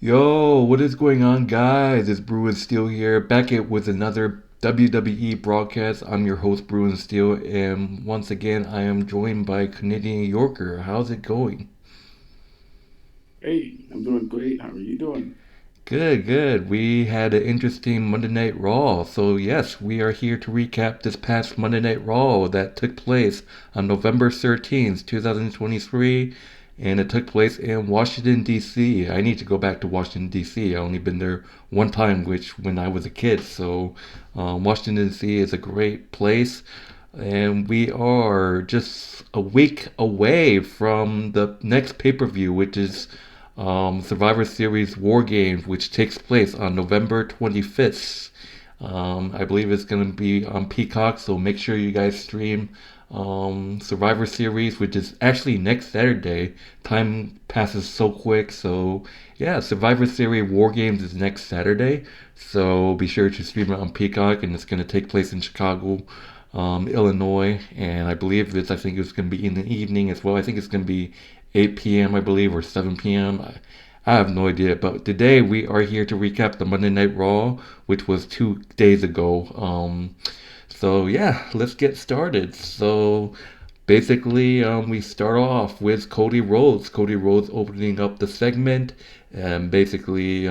Yo, what is going on, guys? It's Bruin Steel here, back at with another WWE broadcast. I'm your host, Bruin Steel, and once again, I am joined by Canadian Yorker. How's it going? Hey, I'm doing great. How are you doing? Good, good. We had an interesting Monday Night Raw, so yes, we are here to recap this past Monday Night Raw that took place on November 13th, 2023, and it took place in Washington, D.C. I need to go back to Washington, D.C. I only been there one time, which when I was a kid, so Washington, D.C. is a great place. And we are just a week away from the next pay per view, which is Survivor Series War Games, which takes place on November 25th. I believe it's going to be on Peacock, so make sure you guys stream Survivor Series, which is actually next Saturday. Time passes so quick, so yeah, Survivor Series War Games is next Saturday, so be sure to stream it on Peacock, and it's going to take place in Chicago, Illinois, and I think it's going to be in the evening as well. I think it's going to be 8 p.m., I believe, or 7 p.m. I have no idea. But today we are here to recap the Monday Night Raw, which was 2 days ago. So yeah, let's get started. So basically, we start off with Cody Rhodes. Cody Rhodes opening up the segment, and basically,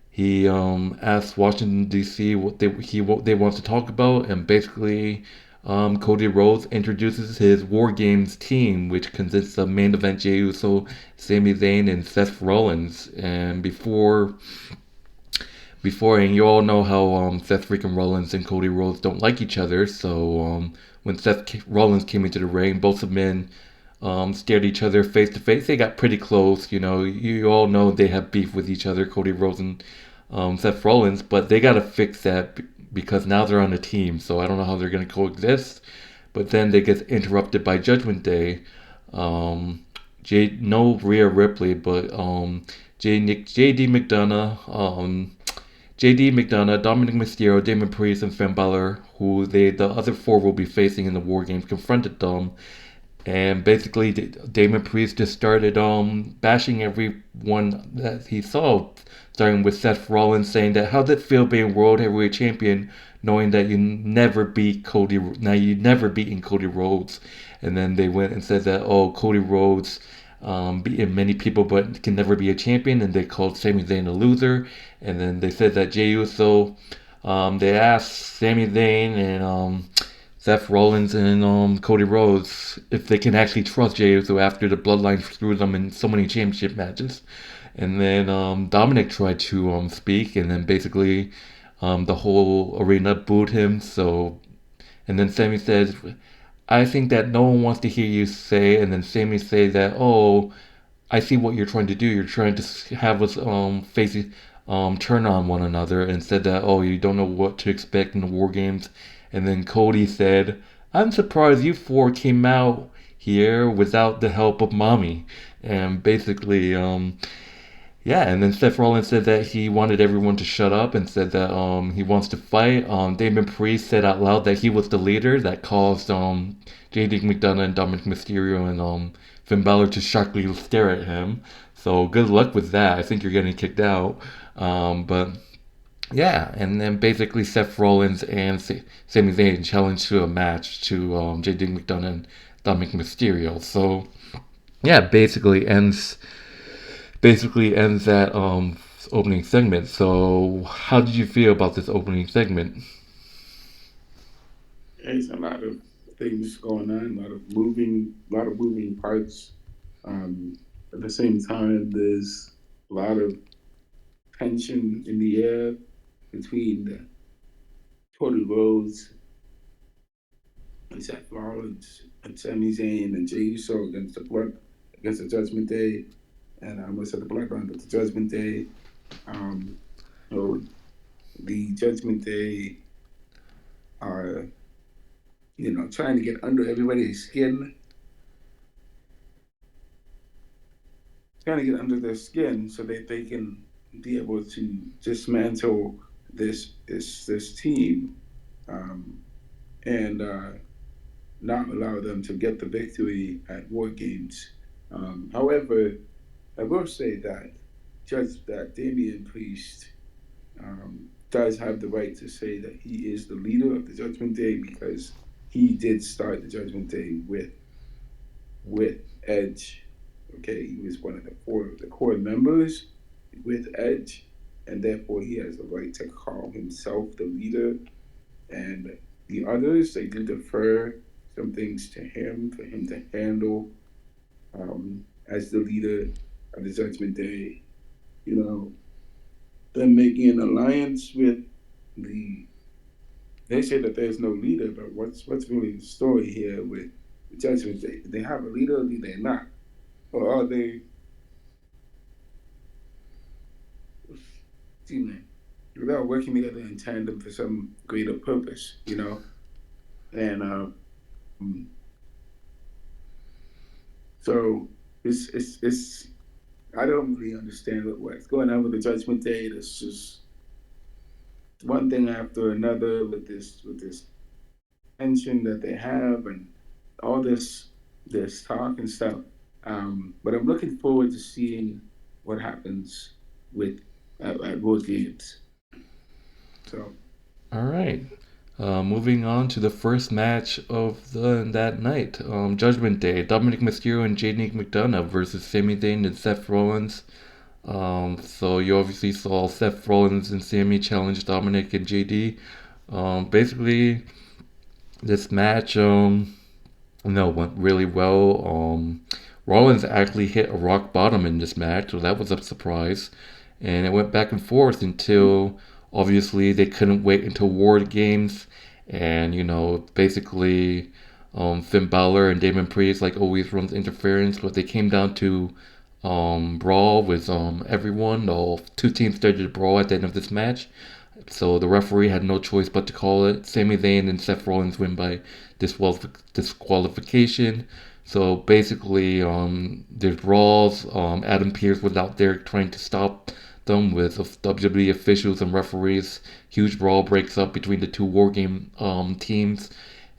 he asked Washington D.C. what they want to talk about, and basically, Cody Rhodes introduces his War Games team, which consists of main event Jey Uso, Sami Zayn, and Seth Rollins. And and you all know how Seth freaking Rollins and Cody Rhodes don't like each other. So when Rollins came into the ring, both of men stared each other face to face. They got pretty close. You all know they have beef with each other, Cody Rhodes and Seth Rollins, but they got to fix that because now they're on a team. So I don't know how they're going to coexist. But then they get interrupted by Judgment Day. No Rhea Ripley, but JD McDonagh, Dominik Mysterio, Damien Priest, and Finn Balor, who the other four will be facing in the War Games, confronted them, and basically Damon Priest just started bashing everyone that he saw, starting with Seth Rollins saying that how did it feel being World Heavyweight Champion, knowing that you never beaten Cody Rhodes, and then they went and said that Cody Rhodes beaten many people but can never be a champion, and they called Sami Zayn a loser, and then they said that Jey Uso, they asked Sami Zayn and Seth Rollins and Cody Rhodes if they can actually trust Jey Uso after the Bloodline threw them in so many championship matches. And then Dominik tried to speak, and then basically the whole arena booed him. So, and then Sami says, "I think that no one wants to hear you say." And then Sami say that, "Oh, I see what you're trying to do. You're trying to have us turn on one another," and said that, "Oh, you don't know what to expect in the War Games." And then Cody said, "I'm surprised you four came out here without the help of mommy." And basically, yeah, and then Seth Rollins said that he wanted everyone to shut up and said that he wants to fight. Damon Priest said out loud that he was the leader that caused JD McDonagh and Dominik Mysterio and Finn Balor to shockingly stare at him. So good luck with that. I think you're getting kicked out. But yeah, and then basically Seth Rollins and Sami Zayn challenged to a match to JD McDonagh and Dominik Mysterio. So yeah, basically ends that opening segment. So how did you feel about this opening segment? There's a lot of things going on, a lot of moving parts. At the same time, there's a lot of tension in the air between Cody Rhodes and Seth Rollins and Sami Zayn and Jey Uso against the Judgment Day, and I almost said the Bloodline, but the Judgment Day. Um, so the Judgment Day are trying to get under everybody's skin, trying to get under their skin so that they can be able to dismantle this team, um, and not allow them to get the victory at War Games. However, I will say that Judge that Damien Priest does have the right to say that he is the leader of the Judgment Day because he did start the Judgment Day with Edge. Okay, he was one of the core members with Edge, and therefore he has the right to call himself the leader. And the others, they do defer some things to him for him to handle as the leader of the Judgment Day. You know, them making an alliance with the. They say that there's no leader, but what's really the story here with the Judgment Day? Do they have a leader or do they not? Or are they, excuse me, without working together in tandem for some greater purpose, you know? And so it's I don't really understand what's going on with the Judgment Day. It's just one thing after another with this tension that they have and all this talk and stuff. But I'm looking forward to seeing what happens with at World Games. So All right. Moving on to the first match of that night, Judgment Day, Dominik Mysterio and McDonagh versus Sami Zayn and Seth Rollins. So you obviously saw Seth Rollins and Sami challenge Dominik and JD. Basically, this match, went really well. Rollins actually hit a rock bottom in this match, so that was a surprise. And it went back and forth until obviously they couldn't wait until War Games, and basically, Finn Balor and Damien Priest like always runs interference, but they came down to brawl with everyone. All two teams started to brawl at the end of this match. So the referee had no choice but to call it. Sami Zayn and Seth Rollins win by disqualification. So basically, there's brawls. Adam Pearce was out there trying to stop them with WWE officials and referees. Huge brawl breaks up between the two War Game teams.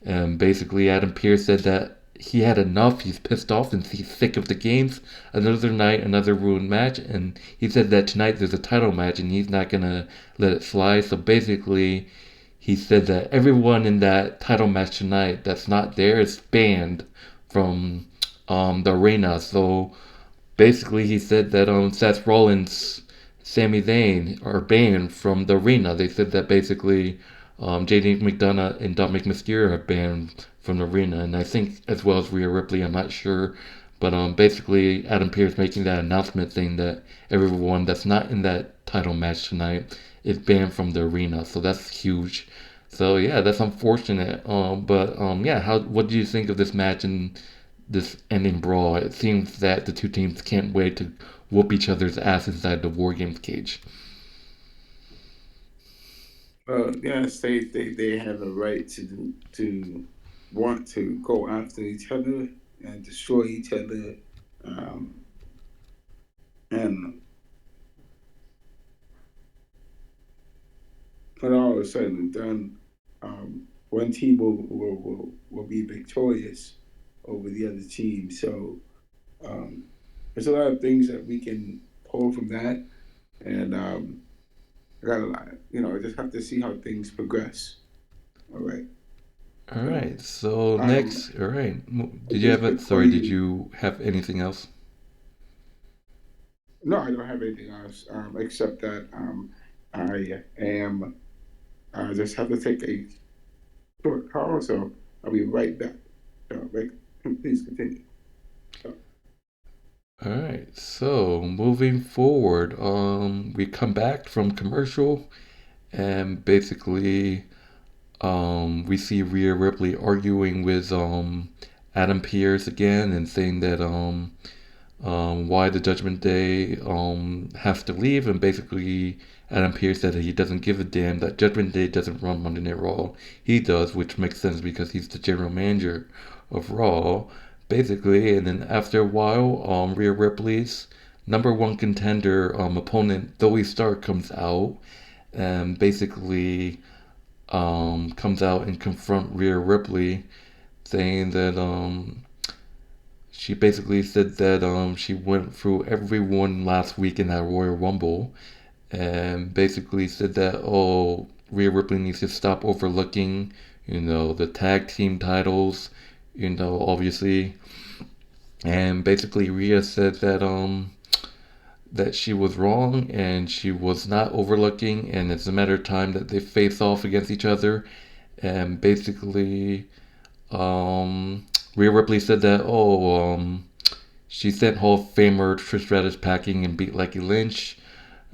And basically, Adam Pearce said that he had enough. He's pissed off and he's sick of the games. Another night, another ruined match. And he said that tonight there's a title match and he's not going to let it slide. So basically, he said that everyone in that title match tonight that's not there is banned from the arena. So basically, he said that Seth Rollins, Sami Zayn are banned from the arena. They said that basically JD McDonagh and Dominik Mysterio are banned from the arena, and I think as well as Rhea Ripley, I'm not sure. But basically, Adam Pearce making that announcement saying that everyone that's not in that title match tonight is banned from the arena. So that's huge. So yeah, that's unfortunate. But yeah, what do you think of this match and this ending brawl? It seems that the two teams can't wait to whoop each other's ass inside the War Games cage. yes, they have a right to want to go after each other and destroy each other. Um, and when all is said and done, one team will be victorious over the other team. So um, there's a lot of things that we can pull from that, and I got a lot. I just have to see how things progress. All right. All So right. So next, all right. Did you have it? before Sorry. Did you, you have anything else? no, I don't have anything else except that I am. I just have to take a short call, so I'll be right back. So, please continue. So, All right. So moving forward, we come back from commercial, and basically, we see Rhea Ripley arguing with Adam Pearce again and saying that why the Judgment Day has to leave, and basically Adam Pearce said that he doesn't give a damn that Judgment Day doesn't run Monday Night Raw. He does, which makes sense because he's the general manager of Raw, basically. And then after a while, Rhea Ripley's number one contender opponent Zoey Stark comes out and basically comes out and confront Rhea Ripley, saying that she basically said that she went through everyone last week in that Royal Rumble, and basically said that, oh, Rhea Ripley needs to stop overlooking, the tag team titles, obviously. And basically Rhea said that she was wrong and she was not overlooking, and it's a matter of time that they face off against each other. And basically, Rhea Ripley said that, she sent Hall of Famer Trish Stratus packing and beat Becky Lynch.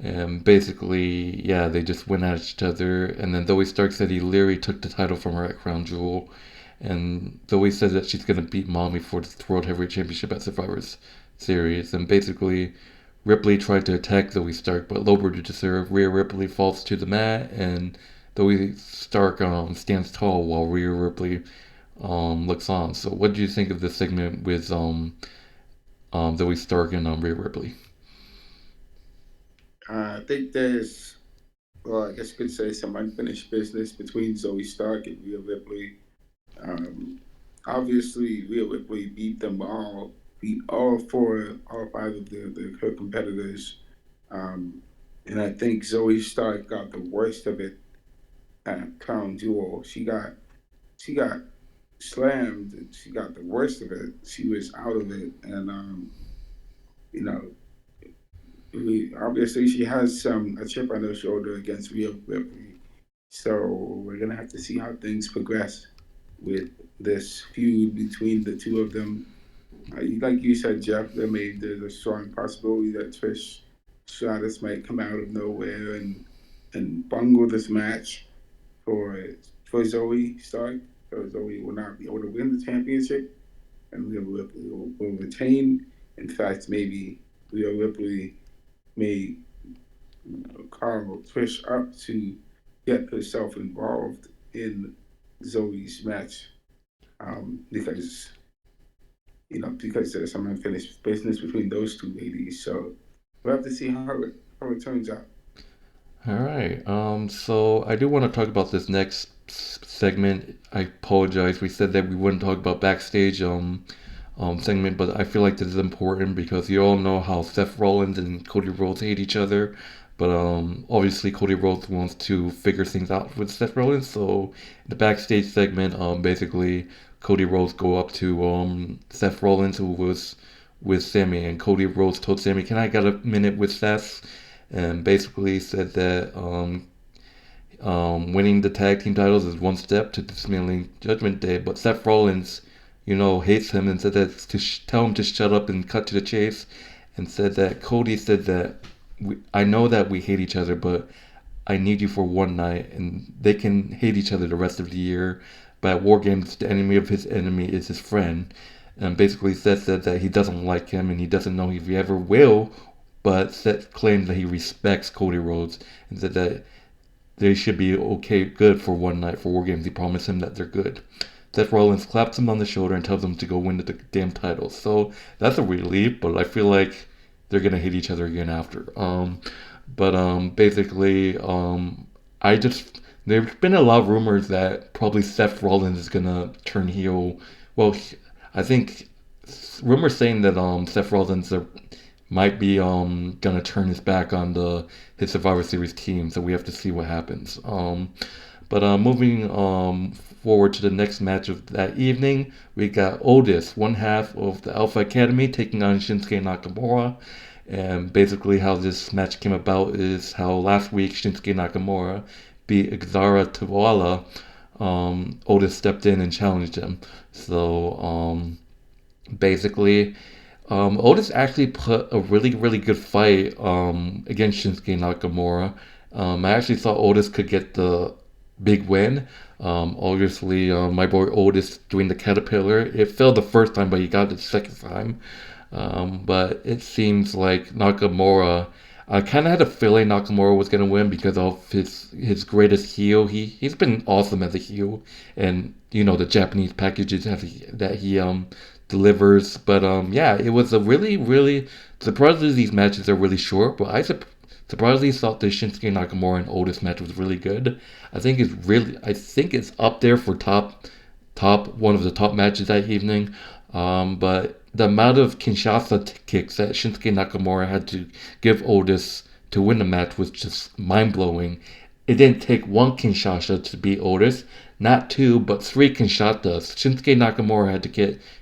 And basically, yeah, they just went at each other. And then Zoey Stark said he literally took the title from her at Crown Jewel. And Zoey said that she's going to beat Mommy for the World Heavyweight Championship at Survivor Series. And basically, Ripley tried to attack Zoey Stark, but lowered to her. Rhea Ripley falls to the mat, and Zoey Stark stands tall while Rhea Ripley looks on. So, what do you think of this segment with Zoey Stark and Rhea Ripley? I think there's, well, I guess you could say some unfinished business between Zoey Stark and Rhea Ripley. Obviously, Rhea Ripley beat all five of her competitors. And I think Zoey Stark got the worst of it at Crown Jewel. She got slammed, and she got the worst of it. She was out of it, and you know, obviously she has a chip on her shoulder against Rhea Ripley. So we're gonna have to see how things progress with this feud between the two of them. Like you said, Jeff, there's a strong possibility that Trish Stratus might come out of nowhere and bungle this match for Zoey Stark. So Zoey will not be able to win the championship, and Rhea Ripley will retain. In fact, maybe Rhea Ripley may call Trish up to get herself involved in Zoey's match, because there's some unfinished business between those two ladies. So we'll have to see how it turns out. All right. So I do want to talk about this next segment. I apologize. We said that we wouldn't talk about backstage segment, but I feel like this is important because you all know how Seth Rollins and Cody Rhodes hate each other. But obviously Cody Rhodes wants to figure things out with Seth Rollins. So in the backstage segment, basically Cody Rhodes go up to Seth Rollins, who was with Sami, and Cody Rhodes told Sami, "Can I get a minute with Seth?" And basically said that winning the tag team titles is one step to dismantling Judgment Day, but Seth Rollins, hates him and said that to tell him to shut up and cut to the chase, and said that Cody said that I know that we hate each other, but I need you for one night, and they can hate each other the rest of the year. But at War Games, the enemy of his enemy is his friend. And basically Seth said that he doesn't like him and he doesn't know if he ever will, but Seth claims that he respects Cody Rhodes and said that they should be good for one night for War Games. He promised him that they're good. Seth Rollins claps him on the shoulder and tells him to go win the damn title. So that's a relief, but I feel like they're gonna hit each other again after. Basically, there's been a lot of rumors that probably Seth Rollins is gonna turn heel. Well, I think rumors saying that Seth Rollins might be gonna turn his back on his Survivor Series team, so we have to see what happens. Moving forward to the next match of that evening, we got Otis, one half of the Alpha Academy, taking on Shinsuke Nakamura. And basically how this match came about is how last week Shinsuke Nakamura beat Xara Tawala. Otis stepped in and challenged him. So basically, Otis actually put a really, really good fight against Shinsuke Nakamura. I actually thought Otis could get the big win. Obviously, my boy Otis doing the Caterpillar. It failed the first time, but he got it the second time. But it seems like Nakamura, I kind of had a feeling Nakamura was going to win because of his greatest heel. He's been awesome as a heel, and the Japanese packages that he delivers. But yeah, it was a really, really, surprisingly these matches are really short, but I surprisingly thought the Shinsuke Nakamura and Otis match was really good. I think it's up there for top one of the top matches that evening. But the amount of Kinshasa kicks that Shinsuke Nakamura had to give Otis to win the match was just mind blowing. It didn't take one Kinshasa to beat Otis, not two, but three Kinshasas. Shinsuke Nakamura had to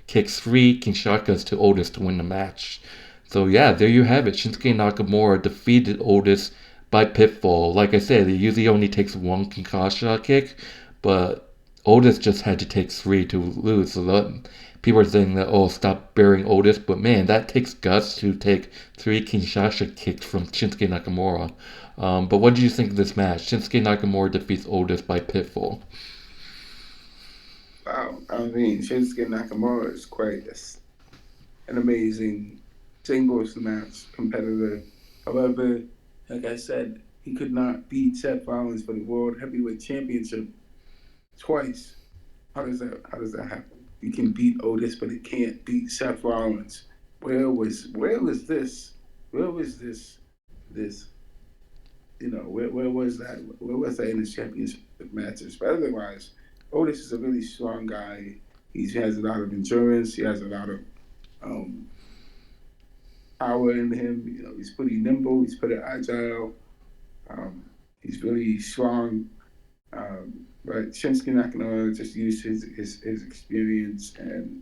kick three Kinshasas to Otis to win the match. So yeah, there you have it. Shinsuke Nakamura defeated Otis by pitfall. Like I said, it usually only takes one Kinshasa kick, but Otis just had to take three to lose. So people are saying that, oh, stop burying Otis, but man, that takes guts to take three Kinshasa kicks from Shinsuke Nakamura. But what did you think of this match? Shinsuke Nakamura defeats Otis by pitfall. Wow, I mean, Shinsuke Nakamura is quite an amazing singles match competitor. However, like I said, he could not beat Seth Rollins for the World Heavyweight Championship twice. How does that happen? You can beat Otis, but it can't beat Seth Rollins. Where was this? Where was this? Where was that? Where was that in his championship matches? But otherwise, Otis is a really strong guy. He has a lot of endurance. He has a lot of power in him. He's pretty nimble. He's pretty agile. He's really strong. But Shinsuke Nakamura just used his experience and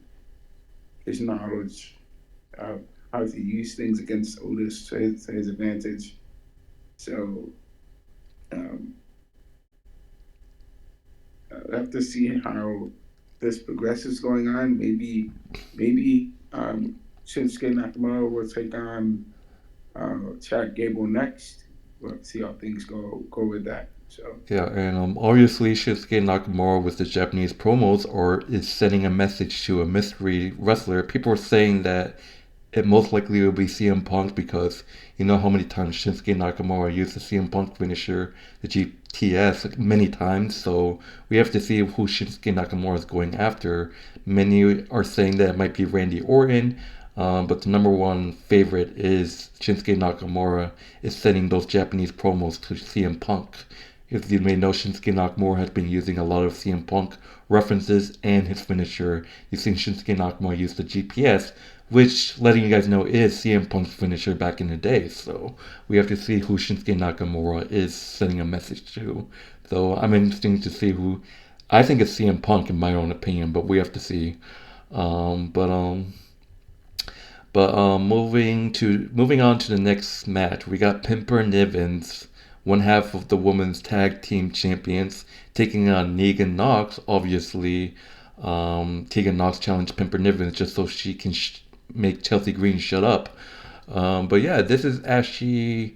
his knowledge of how to use things against Otis to his advantage. So I have to see how this progresses going on. Maybe Shinsuke Nakamura will take on Chad Gable next. We'll see how things go with that. So Yeah, and obviously Shinsuke Nakamura with the Japanese promos or is sending a message to a mystery wrestler. People are saying that it most likely will be CM Punk because you know how many times Shinsuke Nakamura used the CM Punk finisher, the GTS, many times. So we have to see who Shinsuke Nakamura is going after. Many are saying that it might be Randy Orton, but the number one favorite is Shinsuke Nakamura is sending those Japanese promos to CM Punk. As you may know, Shinsuke Nakamura has been using a lot of CM Punk references and his finisher. You've seen Shinsuke Nakamura use the GPS, which, letting you guys know, is CM Punk's finisher back in the day. So we have to see who Shinsuke Nakamura is sending a message to. So I'm interested to see who. I think it's CM Punk in my own opinion, but we have to see. Moving on to the next match, we got Pimper Nivens, one half of the women's tag team champions, taking on Tegan Nox. Obviously, Tegan Nox challenged Pimper Nivens just so she can make Chelsea Green shut up. But yeah, this is actually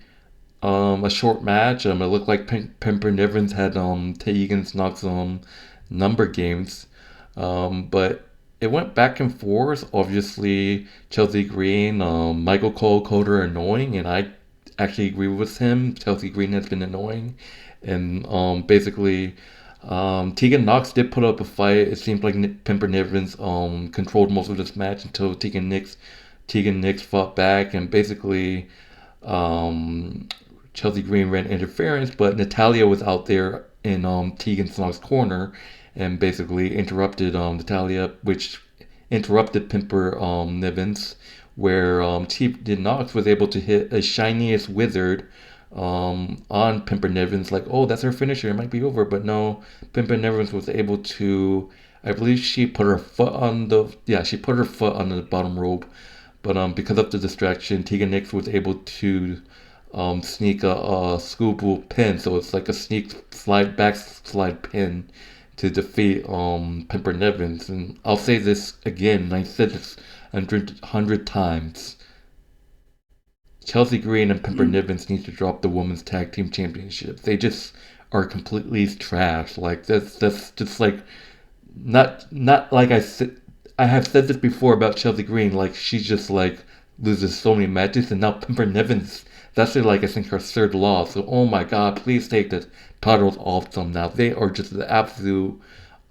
a short match. It looked like Pimper Nivens had Tegan Nox number games, but it went back and forth. Obviously, Chelsea Green, Michael Cole called her annoying, and I actually agree with him. Chelsea Green has been annoying, and basically, Tegan Nox did put up a fight. It seemed like Pimper Nivens controlled most of this match until Tegan Nox fought back, and basically, Chelsea Green ran interference, but Natalya was out there in Tegan Nox's corner and basically interrupted Natalya, which interrupted Pimper Nivens, where Tegan Nox was able to hit a shiniest wizard on Pimper Nivens, like, oh, that's her finisher, it might be over, but no, Pimper Nivens was able to, I believe she put her foot on the bottom rope, but because of the distraction, Tegan Nox was able to sneak a scoop pin, so it's like a sneak backslide pin to defeat Pimper Nivens. And I'll say this again, I said this 100 times. Chelsea Green and Pimper Nivens need to drop the women's tag team championships. They just are completely trash. Like that's just like not like I have said this before about Chelsea Green. Like she just like loses so many matches, and now Pimper Nivens. That's like I think her third loss. So oh my God, please take the titles off them now. They are just the absolute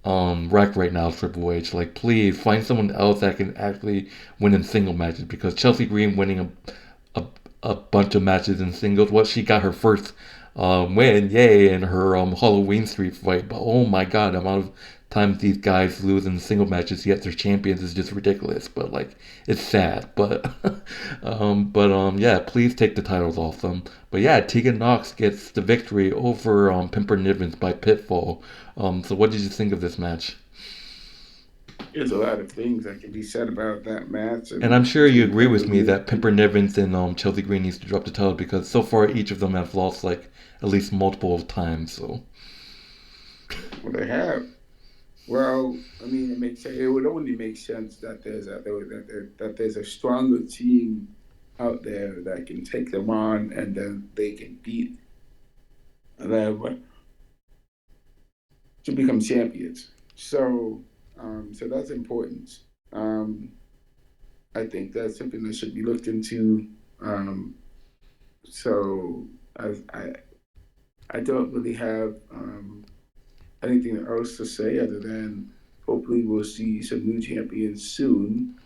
wreck right now, Triple H. Like please find someone else that can actually win in single matches, because Chelsea Green winning a bunch of matches in singles. She got her first win, yay, in her Halloween Street fight. But oh my god, the amount of times these guys lose in single matches yet they're champions is just ridiculous. But like, it's sad. But yeah, please take the titles off them. But yeah, Tegan Nox gets the victory over Pimper Nivens by pinfall. So what did you think of this match? There's a lot of things that can be said about that match, And I'm and sure you Team agree with me Pepper. that Pimper Nivens and Chelsea Green needs to drop the title because so far each of them have lost like at least multiple times. So Well, they have. Well, I mean, it would only make sense that there's a stronger team out there that can take them on, and then they can beat them to become champions. So that's important. Um, I think that's something that should be looked into. Um, so I I don't really have anything else to say other than hopefully we'll see some new champions soon.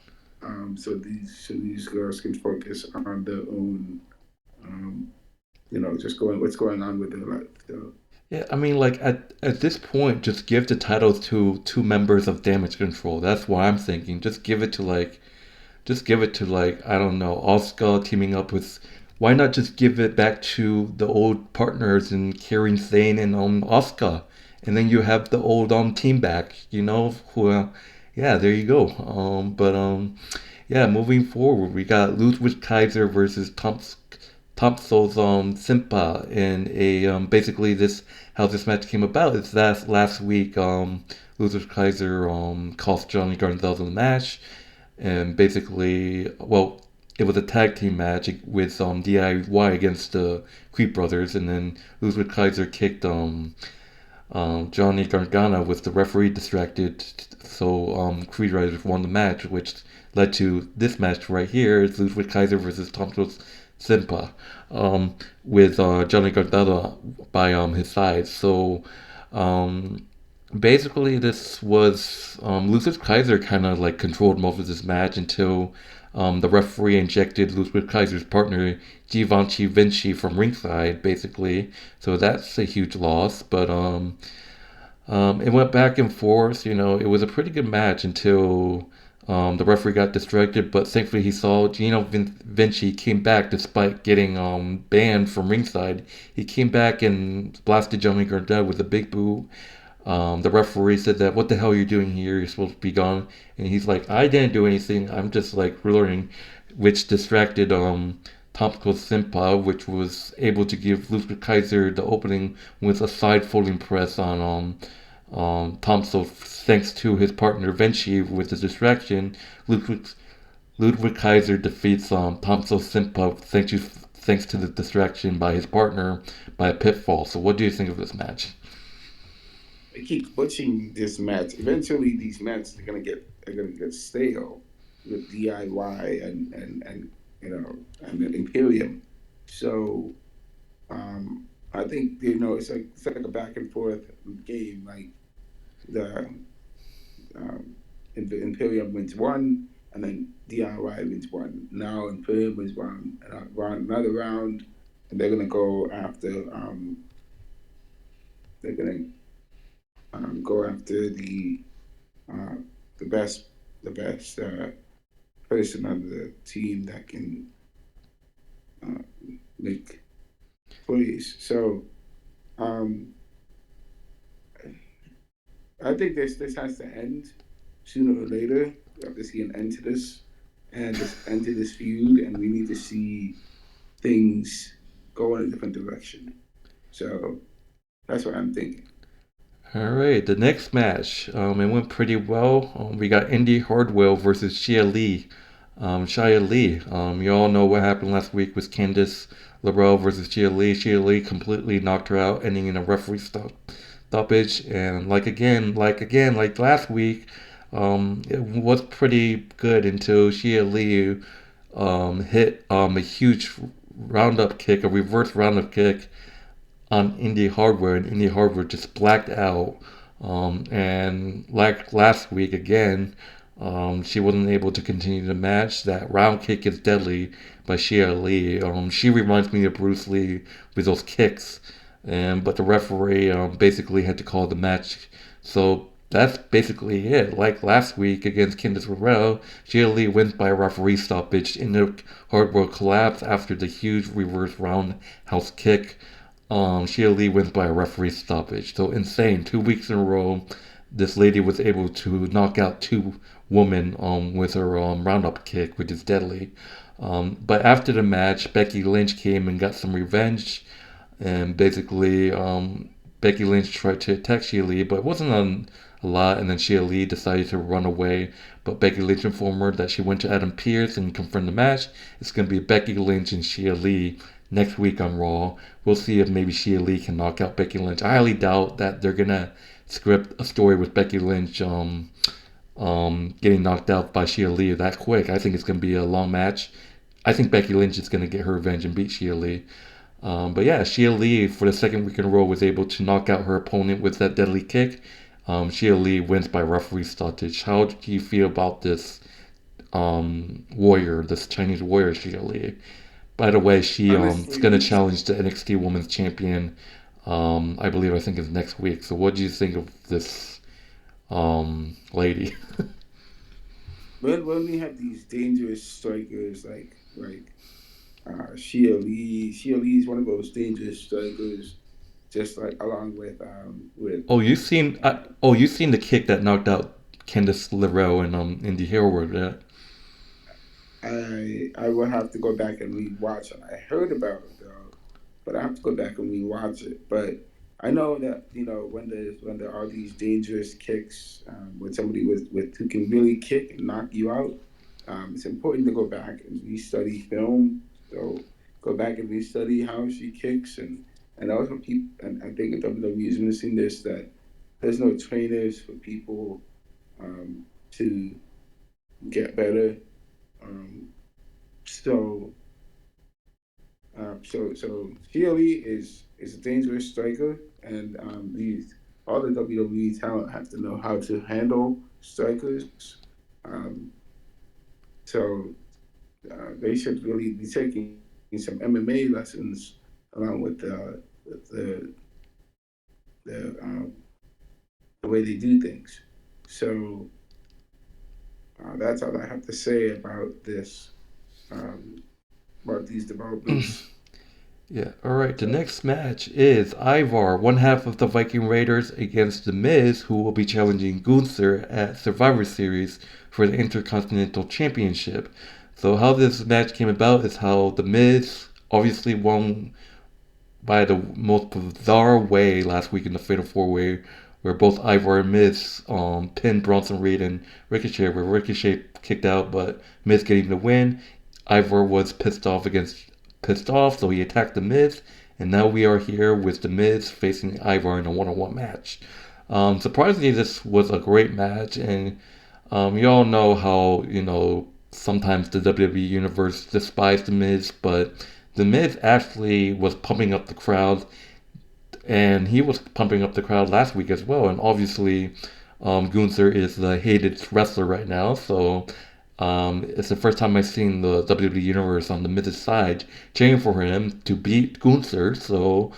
So these girls can focus on their own, um, just going what's going on with their life. So yeah, I mean, like at this point, just give the titles to two members of Damage Control. That's what I'm thinking. Just give it to like I don't know, Asuka teaming up with. Why not just give it back to the old partners and Kieran Sane and Asuka, and then you have the old team back. You know who? Yeah, there you go. Yeah, moving forward, we got Ludwig Kaiser versus Tommaso's Ciampa in a basically this how this match came about is that last week Ludwig Kaiser cost Johnny Gargano the match and basically well it was a tag team match with DIY against the Creed brothers and then Ludwig Kaiser kicked Johnny Gargano with the referee distracted so Creed brothers won the match which led to this match right here is Ludwig Kaiser versus Tommaso Ciampa with Johnny Gargano by his side. So um, basically, this was Ludwig Kaiser kind of like controlled most of this match until the referee injected Ludwig Kaiser's partner Givenchy Vinci from ringside, basically. So that's a huge loss. But it went back and forth. You know, it was a pretty good match until the referee got distracted, but thankfully he saw Vinci came back despite getting banned from ringside. He came back and blasted Johnny Gargano with a big boot. The referee said that, "What the hell are you doing here? You're supposed to be gone." And he's like, "I didn't do anything. I'm just like learning," which distracted Tomko Simpa, which was able to give Ludwig Kaiser the opening with a side folding press on Tomso, thanks to his partner Vinci with the distraction, Ludwig Kaiser defeats Tomso Simpa thanks to the distraction by his partner by a pitfall. So what do you think of this match? they keep pushing this match. Eventually, these matches are gonna get stale with DIY and the Imperium. So I think it's like a back and forth game. Like the Imperium wins one, and then DIY wins one. Now Imperium wins one, and another round, and they're gonna go after they're gonna go after uh, the best person on the team that can uh, make plays. So um, I think this has to end sooner or later. We have to see an end to this and this end to this feud, and we need to see things go in a different direction. So that's what I'm thinking. All right, the next match, it went pretty well. We got Indy Hardwell versus Shia Lee. You all know what happened last week with Candice LeBron versus Shia Lee. Shia Lee completely knocked her out, ending in a referee stoppage. And like last week, it was pretty good until Shia Lee hit a huge roundup kick, a reverse roundup kick on Indie Hardware, and Indie Hardware just blacked out. And like last week again, she wasn't able to continue the match. That round kick is deadly, by Xia Li. She reminds me of Bruce Lee with those kicks, and but the referee basically had to call the match. So that's basically it. Like last week against Candice LeRae, Xia Li wins by a referee stoppage in the hardwood collapse after the huge reverse roundhouse kick. Xia Li wins by a referee stoppage. So insane. 2 weeks in a row, this lady was able to knock out two women with her roundup kick, which is deadly. But after the match, Becky Lynch came and got some revenge, and basically Becky Lynch tried to attack Xia Li, but it wasn't on a lot, and then Xia Li decided to run away. But Becky Lynch informed her that she went to Adam Pearce and confirmed the match. It's going to be Becky Lynch and Xia Li next week on Raw. We'll see if maybe Xia Li can knock out Becky Lynch. I highly doubt that they're going to script a story with Becky Lynch getting knocked out by Xia Li that quick. I think it's going to be a long match. I think Becky Lynch is going to get her revenge and beat Xia Li. But yeah, Xia Li, for the second week in a row, was able to knock out her opponent with that deadly kick. Xia Li wins by referee stoppage. How do you feel about this warrior, this Chinese warrior, Xia Li? By the way, she's going to challenge the NXT Women's Champion, I think it's next week. So what do you think of this lady? When we have these dangerous strikers like Xia Li is one of those dangerous strikers. Just like along with you've seen the kick that knocked out Candice LeRae and Indy Harrow, yeah? I will have to go back and rewatch it. I heard about it though, but I have to go back and rewatch it. But I know that when there are these dangerous kicks, when somebody with who can really kick and knock you out, it's important to go back and restudy film. So go back and restudy how she kicks and also and I think WWE is missing this, that there's no trainers for people to get better. So Xia Li is a dangerous striker, and all the WWE talent have to know how to handle strikers. So they should really be taking some MMA lessons along with the way they do things. So that's all I have to say about this, about these developments. Yeah, alright. The next match is Ivar, one half of the Viking Raiders, against The Miz, who will be challenging Gunther at Survivor Series for the Intercontinental Championship. So how this match came about is how The Miz obviously won by the most bizarre way last week in the Fatal 4-Way, where both Ivar and Miz pinned Bronson Reed and Ricochet, where Ricochet kicked out, but Miz getting the win. Ivar was pissed off, so he attacked The Miz, and now we are here with The Miz facing Ivar in a one-on-one match. Surprisingly, this was a great match, and you all know how, sometimes the WWE Universe despises The Miz, but The Miz actually was pumping up the crowd, and he was pumping up the crowd last week as well. And obviously, Gunther is the hated wrestler right now, so it's the first time I've seen the WWE Universe on the Miz's side cheering for him to beat Gunther. So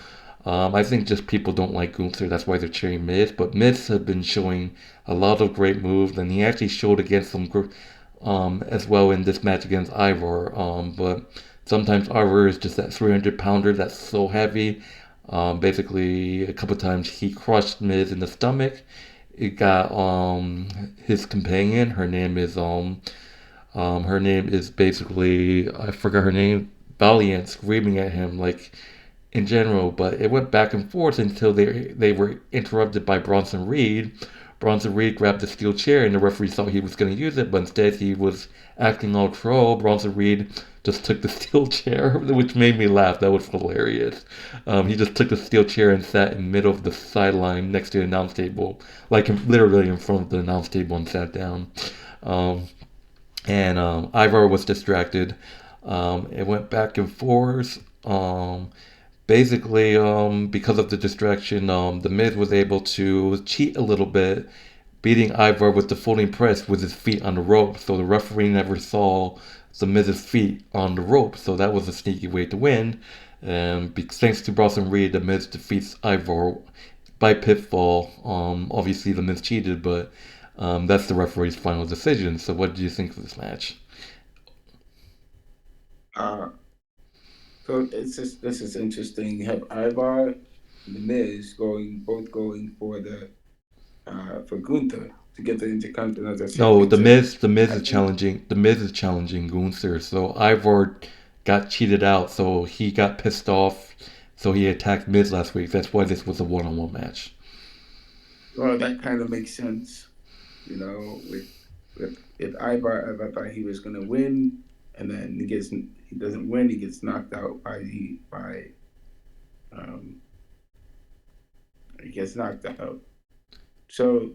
I think just people don't like Gunther, that's why they're cheering Miz. But Miz has been showing a lot of great moves, and he actually showed against some as well in this match against Ivar. But sometimes Ivar is just that 300-pounder that's so heavy. Basically, a couple times he crushed Miz in the stomach. It got his companion. Her name is basically, I forgot her name, Valiant, screaming at him like in general. But it went back and forth until they were interrupted by Bronson Reed. Bronson Reed grabbed the steel chair, and the referee thought he was going to use it, but instead he was acting all troll. Bronson Reed just took the steel chair, which made me laugh. That was hilarious. He just took the steel chair and sat in the middle of the sideline next to the announce table, like literally in front of the announce table, and sat down. And Ivar was distracted. It went back and forth. Basically, because of the distraction, The Miz was able to cheat a little bit, beating Ivar with the floating press with his feet on the rope. So the referee never saw the Miz's feet on the rope. So that was a sneaky way to win. Thanks to Bros and Rhea, the Miz defeats Ivor by pitfall. Obviously, the Miz cheated, but that's the referee's final decision. So what do you think of this match? So this is interesting. You have Ivar and the Miz both going for Gunther to get the Intercontinental Championship. No, the Miz is challenging. The Miz is challenging Gunther. So Ivor got cheated out, so he got pissed off. So he attacked Miz last week. That's why this was a one-on-one match. Well, that kind of makes sense. You know, if Ivar thought he was going to win, and then he doesn't win, he gets knocked out he gets knocked out. So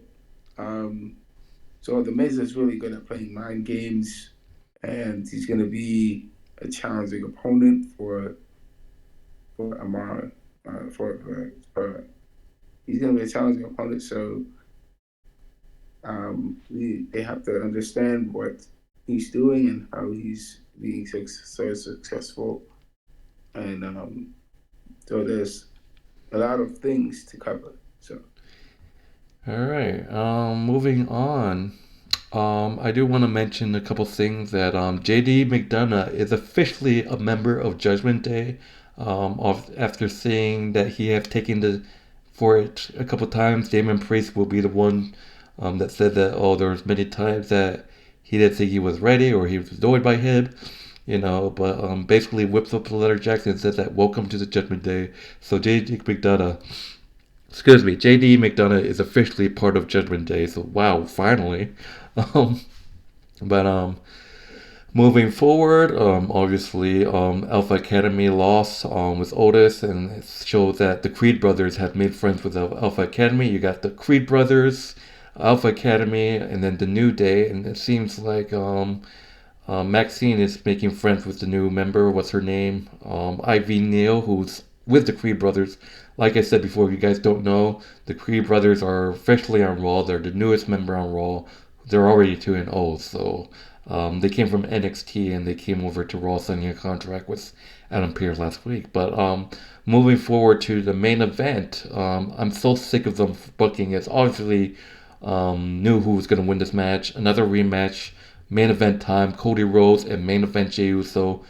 the Miz is really good at playing mind games, and he's going to be a challenging opponent for Amara. He's going to be a challenging opponent, so they have to understand what he's doing and how he's being so successful. And so there's a lot of things to cover. So. All right. Moving on. I do want to mention a couple things that JD McDonagh is officially a member of Judgment Day. After saying that he has taken for it a couple times, Damien Priest will be the one that said that there was many times that he didn't think he was ready or he was annoyed by him, but basically whips up the letter jacket and says that welcome to the Judgment Day. So JD McDonagh is officially part of Judgment Day. So wow, finally. Moving forward, obviously, Alpha Academy lost with Otis, and it shows that the Creed brothers have made friends with Alpha Academy. You got the Creed brothers, Alpha Academy, and then the New Day, and it seems like Maxine is making friends with the new member. What's her name? Ivy Neal, who's with the Creed brothers. Like I said before, if you guys don't know, the Creed brothers are officially on Raw. They're the newest member on Raw. They're already 2-0, so they came from NXT and they came over to Raw signing a contract with Adam Pearce last week. But moving forward to the main event, I'm so sick of them booking it. Obviously, knew who was going to win this match. Another rematch, main event time, Cody Rhodes and main event Jey Uso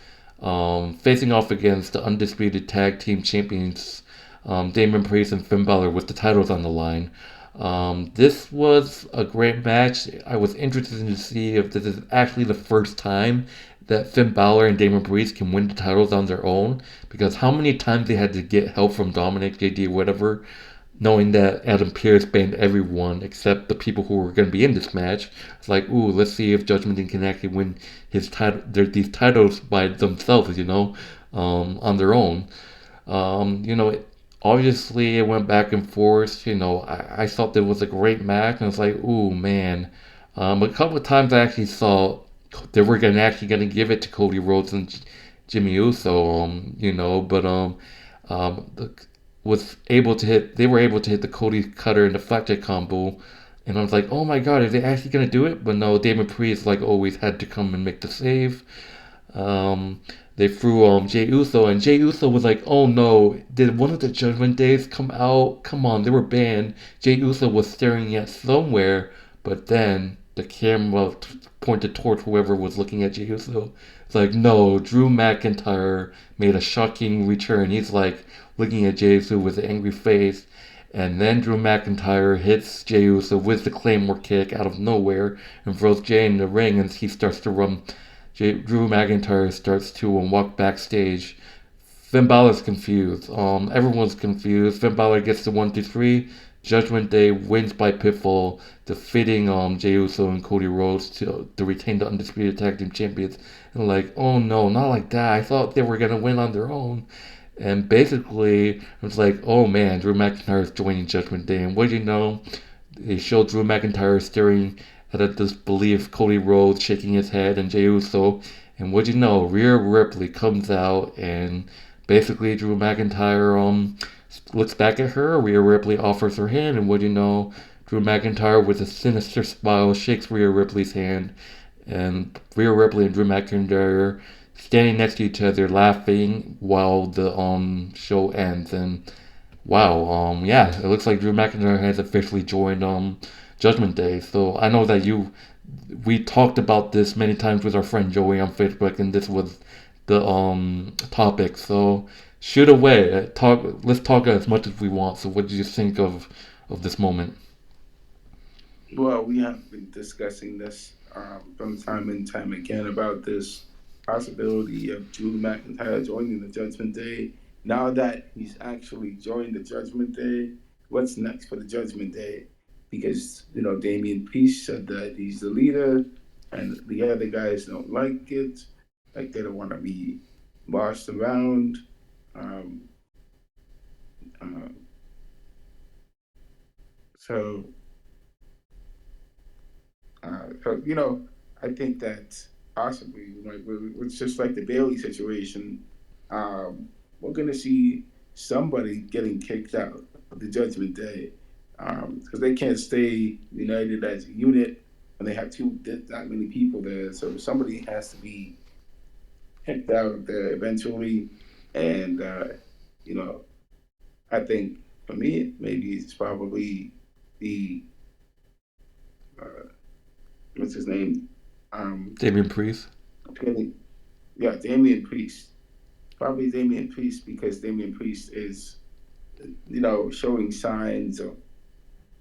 facing off against the Undisputed Tag Team Champions, Damien Priest and Finn Balor, with the titles on the line. This was a great match. I was interested to see if this is actually the first time that Finn Balor and Damien Priest can win the titles on their own, because how many times they had to get help from Dominik, JD, whatever, knowing that Adam Pearce banned everyone except the people who were going to be in this match. It's like, ooh, let's see if Judgment Day can actually win these titles by themselves, on their own. Obviously, it went back and forth. I thought it was a great match, and it's like, ooh, man. A couple of times I actually saw they were actually going to give it to Cody Rhodes and Jimmy Uso, they were able to hit the Cody Cutter and the Flapjack combo, and I was like, oh my god, are they actually going to do it? But no, Damien Priest, like always, had to come and make the save. They threw Jey Uso, and Jey Uso was like, oh no, did one of the Judgment Days come out? Come on, they were banned. Jey Uso was staring at somewhere, but then the camera pointed towards whoever was looking at Jey Uso. It's like, no, Drew McIntyre made a shocking return. He's like looking at Jey Uso with an angry face, and then Drew McIntyre hits Jey Uso with the Claymore kick out of nowhere and throws Jey in the ring, and he starts to run. Drew McIntyre starts to walk backstage. Finn Balor's confused. Everyone's confused. Finn Balor gets the 1-2-3. Judgment Day wins by pinfall, defeating Jey Uso and Cody Rhodes to retain the Undisputed Tag Team Champions. And like, oh no, not like that. I thought they were gonna win on their own. And basically, it was like, oh man, Drew McIntyre is joining Judgment Day. And what do you know? They showed Drew McIntyre staring at a disbelief, Cody Rhodes shaking his head, and Jey Uso. And what do you know? Rhea Ripley comes out, and basically Drew McIntyre looks back at her. Rhea Ripley offers her hand, and what do you know? Drew McIntyre, with a sinister smile, shakes Rhea Ripley's hand. and Rhea Ripley and Drew McIntyre standing next to each other laughing while the show ends. And wow, yeah, it looks like Drew McIntyre has officially joined Judgment Day. So I know that we talked about this many times with our friend Joey on Facebook, and this was the topic. So shoot away, talk. Let's talk as much as we want. So what did you think of this moment? Well, we have been discussing this from time and time again about this possibility of Drew McIntyre joining the Judgment Day. Now that he's actually joined the Judgment Day, what's next for the Judgment Day? Because Damien Priest said that he's the leader, and the other guys don't like it. Like they don't want to be bossed around. Um, uh, so I think that possibly, like, it's just like the Bailey situation. Um, we're going to see somebody getting kicked out of the Judgment Day because they can't stay united as a unit when they have that many people there. So somebody has to be kicked out of there eventually. And, you know, I think for me, maybe it's probably the, uh, what's his name? Damien Priest. Penny, yeah, Damian Priest. Probably Damian Priest because Damian Priest is, showing signs of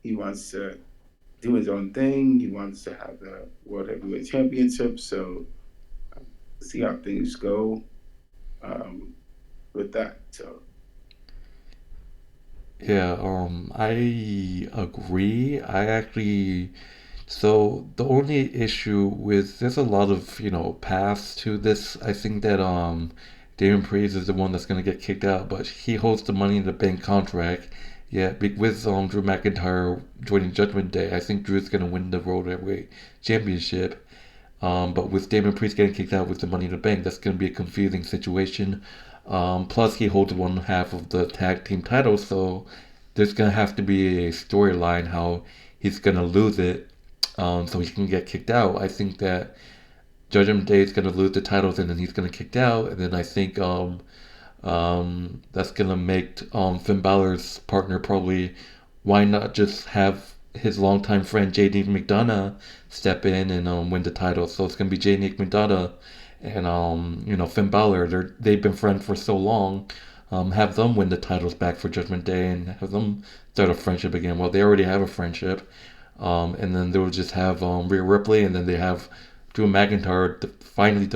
he wants to do his own thing. He wants to have the World Heavyweight Championship. So see how things go um, with that. So Yeah, I agree. I actually, so the only issue with there's a lot of paths to this. I think that Damon Priest is the one that's gonna get kicked out, but he holds the Money in the Bank contract. Yeah, with Drew McIntyre joining Judgment Day, I think Drew's gonna win the World Heavyweight Championship. But with Damon Priest getting kicked out with the Money in the Bank, that's gonna be a confusing situation. Plus, he holds one half of the tag team title, so there's gonna have to be a storyline how he's gonna lose it, so he can get kicked out. I think that Judgment Day is gonna lose the titles and then he's gonna kicked out, and then I think that's gonna make Finn Balor's partner probably why not just have his longtime friend JD McDonagh step in and win the title. So it's gonna be JD McDonagh and Finn Balor. They've been friends for so long. Have them win the titles back for Judgment Day and have them start a friendship again. Well, they already have a friendship. And then they'll just have Rhea Ripley, and then they have Drew McIntyre finally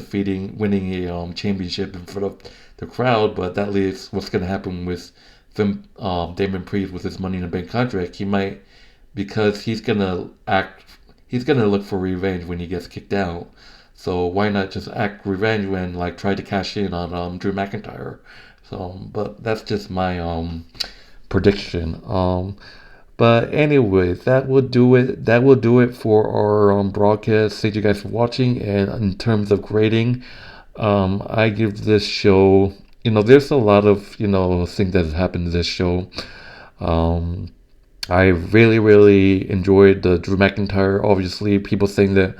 winning a championship in front of the crowd. But that leaves what's going to happen with Damon Priest with his Money in the Bank contract. He might, because he's gonna look for revenge when he gets kicked out. So why not just act revenge when like try to cash in on Drew McIntyre? So, but that's just my prediction. But anyways, that will do it. That will do it for our broadcast. Thank you guys for watching. And in terms of grading, I give this show. There's a lot of things that have happened in this show. Um, I really, really enjoyed the Drew McIntyre. Obviously, people saying that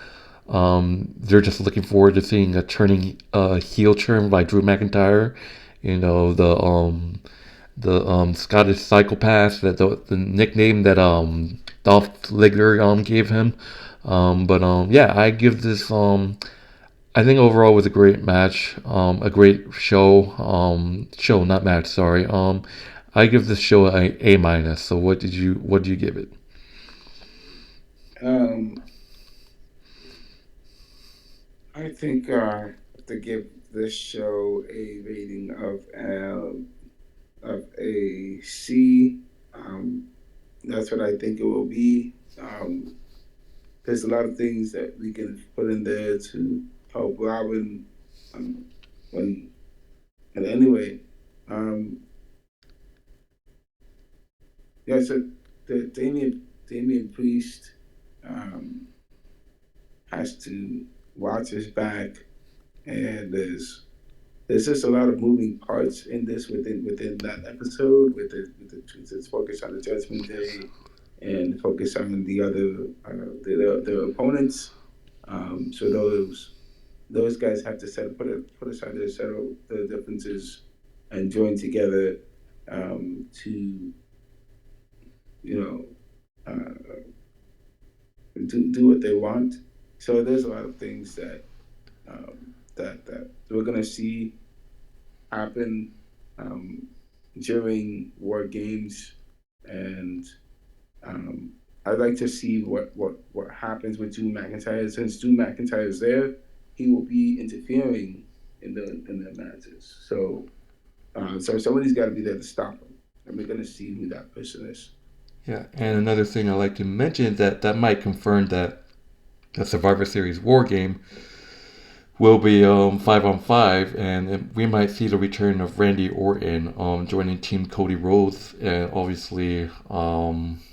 they're just looking forward to seeing a turning heel turn by Drew McIntyre. The Scottish psychopath, that the nickname that Dolph Ziggler gave him. But yeah, I give this I think overall it was a great match, a great show. Show, not match. Sorry. I give this show a minus. So what did you give it? um, I think to give this show a rating of a C. That's what I think it will be. There's a lot of things that we can put in there to help Robin. Um, when and anyway, um, yeah. So the Damian Priest um, has to watch his back, and there's just a lot of moving parts in this within that episode with its focus on the Judgment Day and focus on the other the opponents. So those guys have to put aside their settle the differences and join together to you know do what they want. So there's a lot of things that we're gonna see happen um, during War Games, and um, I'd like to see what happens with Drew McIntyre. Since Drew McIntyre is there, he will be interfering in the matches. So somebody's got to be there to stop him, and we're gonna see who that person is. Yeah, and another thing I like to mention is that might confirm that the Survivor Series War Game will be 5-on-5, and we might see the return of Randy Orton joining Team Cody Rhodes, and obviously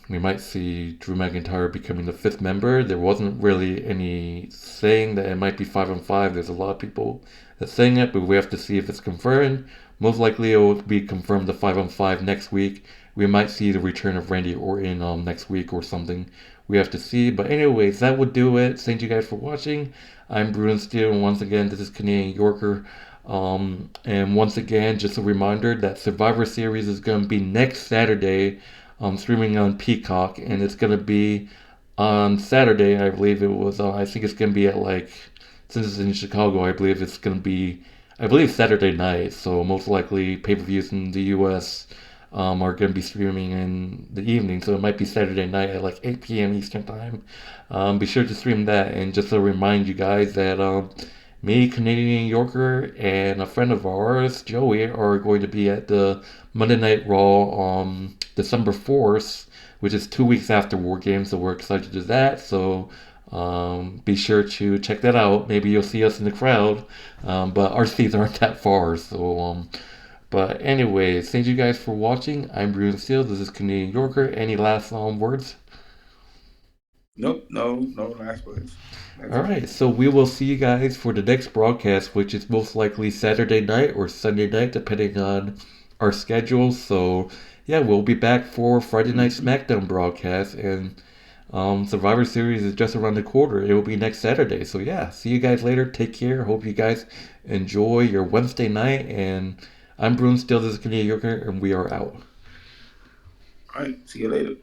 we might see Drew McIntyre becoming the fifth member. There wasn't really any saying that it might be 5-on-5. There's a lot of people that saying it, but we have to see if it's confirmed. Most likely it will be confirmed the 5-on-5 next week. We might see the return of Randy Orton next week or something. We have to see. But anyways, that would do it. Thank you guys for watching. I'm Bruno Steele, and once again, this is Canadian Yorker. And once again, just a reminder that Survivor Series is going to be next Saturday, streaming on Peacock, and it's going to be on Saturday. I believe it was. I think it's going to be at since it's in Chicago, I believe it's going to be. I believe Saturday night. So most likely, pay-per-views in the U.S. Are going to be streaming in the evening, so it might be Saturday night at 8 p.m. Eastern Time. Be sure to stream that, and just to remind you guys that me, Canadian Yorker, and a friend of ours, Joey, are going to be at the Monday Night Raw on December 4th, which is 2 weeks after War Games, so we're excited to do that. So be sure to check that out. Maybe you'll see us in the crowd, but our seats aren't that far, so but anyways, thank you guys for watching. I'm Bruno Steele. This is Canadian Yorker. Any last words? Nope, no last words. Alright, so we will see you guys for the next broadcast, which is most likely Saturday night or Sunday night, depending on our schedule. So, yeah, we'll be back for Friday Night SmackDown broadcast, and Survivor Series is just around the corner. It will be next Saturday. So, yeah, see you guys later. Take care. Hope you guys enjoy your Wednesday night, and I'm Bruno Steele. This is Canadian Yorker, and we are out. All right, see you later.